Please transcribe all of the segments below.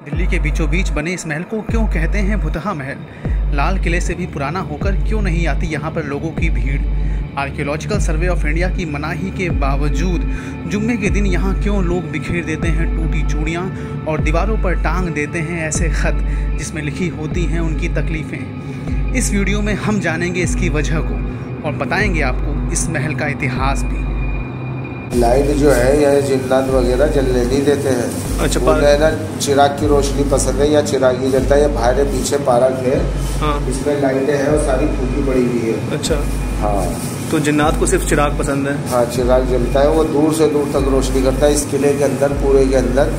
दिल्ली के बीचों बीच बने इस महल को क्यों कहते हैं भुतहा महल? लाल किले से भी पुराना होकर क्यों नहीं आती यहाँ पर लोगों की भीड़? आर्कियोलॉजिकल सर्वे ऑफ इंडिया की मनाही के बावजूद जुम्मे के दिन यहाँ क्यों लोग बिखेर देते हैं टूटी चूड़ियाँ और दीवारों पर टांग देते हैं ऐसे खत जिसमें लिखी होती हैं उनकी तकलीफ़ें। इस वीडियो में हम जानेंगे इसकी वजह को और बताएंगे आपको इस महल का इतिहास भी। लाइट जो है या जिन्नात वगैरह जलने नहीं देते हैं। अच्छा, है ना, चिराग की रोशनी पसंद है या चिराग ही जलता है या बाहर पीछे पार्क है। हाँ। इसमें लाइटें हैं और सारी फूकी पड़ी हुई है। अच्छा हाँ, तो जिन्नात को सिर्फ चिराग पसंद है? हाँ, चिराग जलता है, वो दूर से दूर तक रोशनी करता है। इस किले के अंदर पूरे के अंदर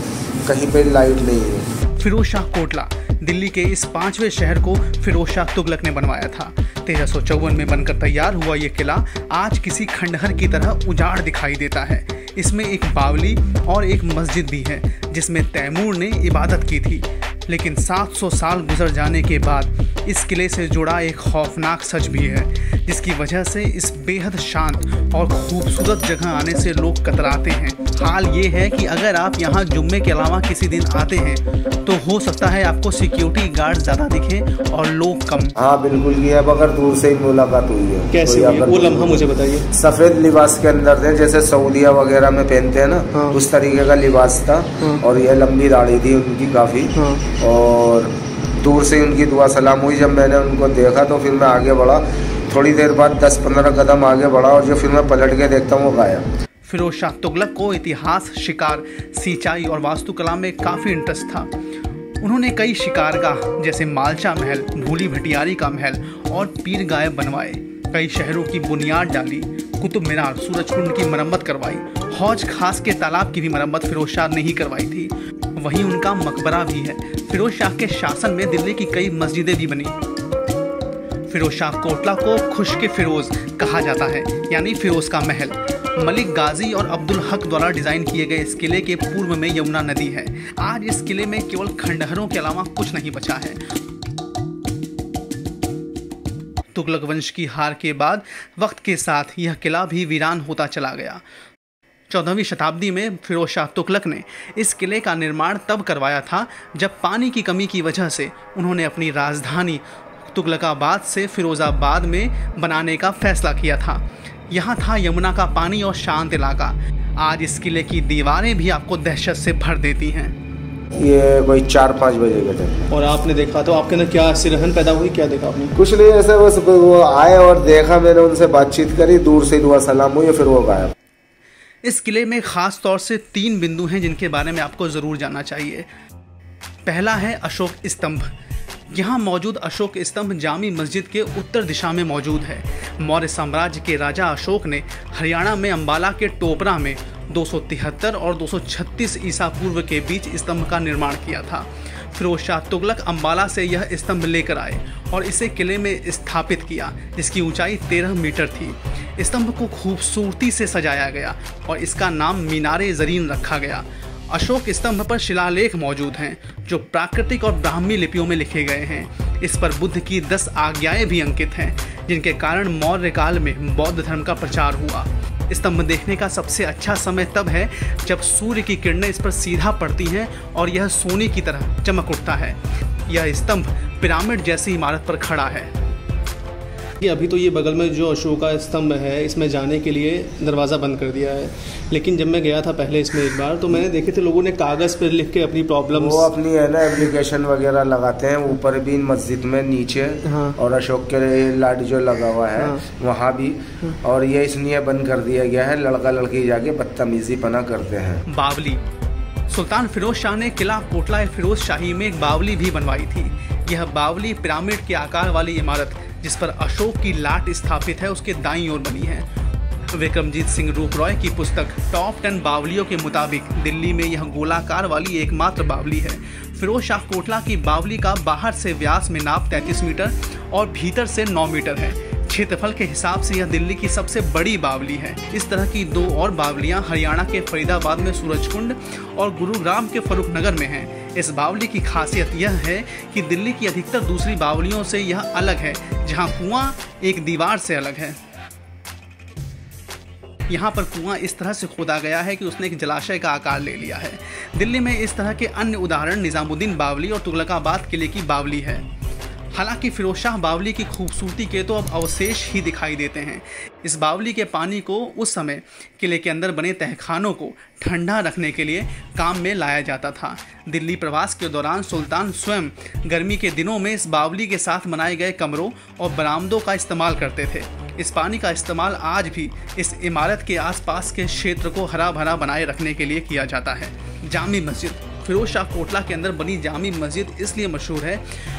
कहीं पे लाइट नहीं है। फिरोज शाह कोटला दिल्ली के इस 5वें शहर को फिरोज शाह तुगलक ने बनवाया था। 1354 में बनकर तैयार हुआ ये किला आज किसी खंडहर की तरह उजाड़ दिखाई देता है। इसमें एक बावली और एक मस्जिद भी है जिसमें तैमूर ने इबादत की थी। लेकिन 700 साल गुजर जाने के बाद इस किले से जुड़ा एक खौफनाक सच भी है जिसकी वजह से इस बेहद शांत और खूबसूरत जगह आने से लोग कतराते हैं। हाल ये है कि अगर आप यहाँ जुम्मे के अलावा किसी दिन आते हैं तो हो सकता है आपको सिक्योरिटी गार्ड ज़्यादा दिखें और लोग कम। हाँ बिल्कुल, ये अब अगर दूर से ही मुलाकात हुई है। कैसे हुई? वो लम्हा मुझे बताइए। सफ़ेद लिबास के अंदर थे, जैसे सऊदिया वगैरह में पहनते हैं ना। हाँ। उस तरीके का लिबास था। हाँ। और ये लंबी दाढ़ी थी उनकी काफ़ी। हाँ। और दूर से उनकी दुआ सलाम हुई। जब मैंने उनको देखा तो फिर मैं आगे बढ़ा। थोड़ी देर बाद 10-15 कदम आगे बढ़ा और जो फिर मैं पलट के देखता हूँ वो गायब। फिरोज शाह तुगलक को इतिहास, शिकार, सिंचाई और वास्तुकला में काफ़ी इंटरेस्ट था। उन्होंने कई शिकारगाह जैसे मालचा महल, भूली भटियारी का महल और पीर गायब बनवाए। कई शहरों की बुनियाद डाली, कुतुब मीनार, सूरजकुंड की मरम्मत करवाई। हौज खास के तालाब की भी मरम्मत फिरोज शाह ने ही करवाई थी। वहीं उनका मकबरा भी है। फिरोज शाह के शासन में दिल्ली की कई मस्जिदें भी बनी। फिरोज शाह कोटला को खुश्क फिरोज कहा जाता है, यानी फिरोज का महल। मलिक गाजी और अब्दुल हक द्वारा डिजाइन किए गए इस किले के पूर्व में यमुना नदी है। आज इस किले में केवल खंडहरों के अलावा कुछ नहीं बचा है। तुगलक वंश की हार के बाद वक्त के साथ यह किला भी वीरान होता चला गया। 14वीं शताब्दी में फिरोज शाह तुगलक ने इस किले का निर्माण तब करवाया था जब पानी की कमी की वजह से उन्होंने अपनी राजधानी तुगलकाबाद से फिरोजाबाद में बनाने का फैसला किया था। यहाँ था यमुना का पानी और शांत इलाका। आज इस किले की दीवारें भी आपको दहशत से भर देती हैं। ये कोई 4-5 बजे के थे और आपने देखा तो आपके अंदर क्या सिरहन पैदा हुई? क्या देखा आपने? कुछ नहीं, ऐसा बस वो आए और देखा, मैंने उनसे बातचीत करी, दूर से दुआ सलाम हुई, फिर वो गायब। इस किले में खास तौर से 3 बिंदु हैं जिनके बारे में आपको ज़रूर जानना चाहिए। पहला है अशोक स्तंभ। यहाँ मौजूद अशोक स्तंभ जामी मस्जिद के उत्तर दिशा में मौजूद है। मौर्य साम्राज्य के राजा अशोक ने हरियाणा में अंबाला के टोपरा में 273 और 236 ईसा पूर्व के बीच स्तंभ का निर्माण किया था। फिरोज शाह तुगलक अंबाला से यह स्तंभ लेकर आए और इसे किले में स्थापित किया, जिसकी ऊंचाई 13 मीटर थी। स्तंभ को खूबसूरती से सजाया गया और इसका नाम मीनारे ज़रीन रखा गया। अशोक स्तंभ पर शिलालेख मौजूद हैं जो प्राकृतिक और ब्राह्मी लिपियों में लिखे गए हैं। इस पर बुद्ध की 10 आज्ञाएं भी अंकित हैं, जिनके कारण मौर्य काल में बौद्ध धर्म का प्रचार हुआ। स्तंभ देखने का सबसे अच्छा समय तब है जब सूर्य की किरणें इस पर सीधा पड़ती हैं और यह सोने की तरह चमक उठता है। यह स्तंभ पिरामिड जैसी इमारत पर खड़ा है। अभी तो ये बगल में जो अशोका स्तंभ है, इसमें जाने के लिए दरवाज़ा बंद कर दिया है। लेकिन जब मैं गया था पहले इसमें एक बार, तो मैंने देखे थे लोगों ने कागज़ पर लिख के अपनी प्रॉब्लम, वो अपनी है ना एप्लीकेशन वगैरह लगाते हैं। ऊपर भी मस्जिद में नीचे। हाँ। और अशोक के लाइट जो लगा हुआ है। हाँ। वहाँ भी। हाँ। और ये इसलिए बंद कर दिया गया है, लड़का लड़की जाके बदतमीजी पना करते हैं। बावली। सुल्तान फिरोज शाह ने किला कोटला फिरोज शाही में एक बावली भी बनवाई थी। यह बावली पिरामिड के आकार वाली इमारत जिस पर अशोक की लाट स्थापित है उसके दाईं ओर बनी है। विक्रमजीत सिंह रूप रॉय की पुस्तक टॉप 10 बावलियों के मुताबिक दिल्ली में यह गोलाकार वाली एकमात्र बावली है। फिरोज शाह कोटला की बावली का बाहर से व्यास में नाप 33 मीटर और भीतर से 9 मीटर है। क्षेत्रफल के हिसाब से यह दिल्ली की सबसे बड़ी बावली है। इस तरह की 2 और बावलियां हरियाणा के फरीदाबाद में सूरजकुंड और गुरुग्राम के फर्रुखनगर में हैं। इस बावली की खासियत यह है कि दिल्ली की अधिकतर दूसरी बावलियों से यह अलग है, जहां कुआं एक दीवार से अलग है। यहाँ पर कुआं इस तरह से खोदा गया है कि उसने एक जलाशय का आकार ले लिया है। दिल्ली में इस तरह के अन्य उदाहरण निज़ामुद्दीन बावली और तुगलकाबाद किले की बावली है। हालांकि फिरोज शाह बावली की खूबसूरती के तो अब अवशेष ही दिखाई देते हैं। इस बावली के पानी को उस समय किले के अंदर बने तहखानों को ठंडा रखने के लिए काम में लाया जाता था। दिल्ली प्रवास के दौरान सुल्तान स्वयं गर्मी के दिनों में इस बावली के साथ बनाए गए कमरों और बरामदों का इस्तेमाल करते थे। इस पानी का इस्तेमाल आज भी इस इमारत के आसपास के क्षेत्र को हरा भरा बनाए रखने के लिए किया जाता है। जामी मस्जिद। फिरोज शाह कोटला के अंदर बनी जामी मस्जिद इसलिए मशहूर है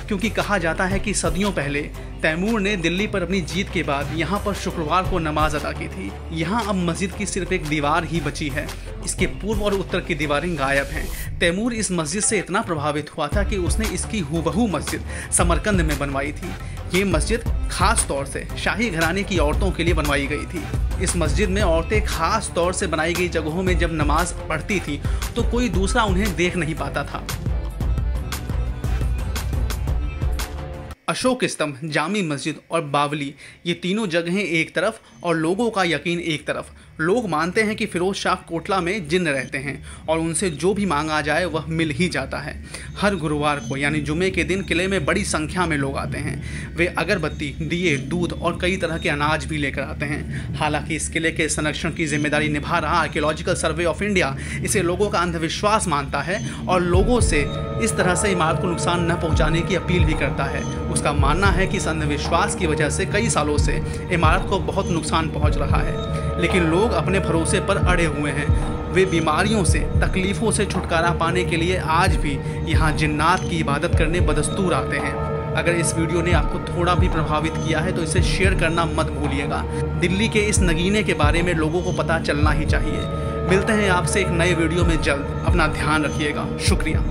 क्योंकि कहा जाता है कि सदियों पहले तैमूर ने दिल्ली पर अपनी जीत के बाद यहाँ पर शुक्रवार को नमाज अदा की थी। यहाँ अब मस्जिद की सिर्फ एक दीवार ही बची है। इसके पूर्व और उत्तर की दीवारें गायब हैं। तैमूर इस मस्जिद से इतना प्रभावित हुआ था कि उसने इसकी हूबहू मस्जिद समरकंद में बनवाई थी। ये मस्जिद खास तौर से शाही घराने की औरतों के लिए बनवाई गई थी। इस मस्जिद में औरतें खास तौर से बनाई गई जगहों में जब नमाज पढ़ती थी तो कोई दूसरा उन्हें देख नहीं पाता था। अशोक स्तंभ, जामी मस्जिद और बावली, ये तीनों जगहें एक तरफ और लोगों का यकीन एक तरफ। लोग मानते हैं कि फिरोज शाह कोटला में जिन्न रहते हैं और उनसे जो भी मांगा जाए वह मिल ही जाता है। हर गुरुवार को यानी जुमे के दिन किले में बड़ी संख्या में लोग आते हैं। वे अगरबत्ती, दिए, दूध और कई तरह के अनाज भी लेकर आते हैं। हालांकि इस किले के संरक्षण की जिम्मेदारी निभा रहा आर्कियोलॉजिकल सर्वे ऑफ इंडिया इसे लोगों का अंधविश्वास मानता है और लोगों से इस तरह से इमारत को नुकसान न पहुँचाने की अपील भी करता है। उसका मानना है कि इस अंधविश्वास की वजह से कई सालों से इमारत को बहुत नुकसान पहुँच रहा है, लेकिन लोग अपने भरोसे पर अड़े हुए हैं। वे बीमारियों से, तकलीफ़ों से छुटकारा पाने के लिए आज भी यहाँ जिन्नात की इबादत करने बदस्तूर आते हैं। अगर इस वीडियो ने आपको थोड़ा भी प्रभावित किया है तो इसे शेयर करना मत भूलिएगा। दिल्ली के इस नगीने के बारे में लोगों को पता चलना ही चाहिए। मिलते हैं आपसे एक नए वीडियो में जल्द। अपना ध्यान रखिएगा। शुक्रिया।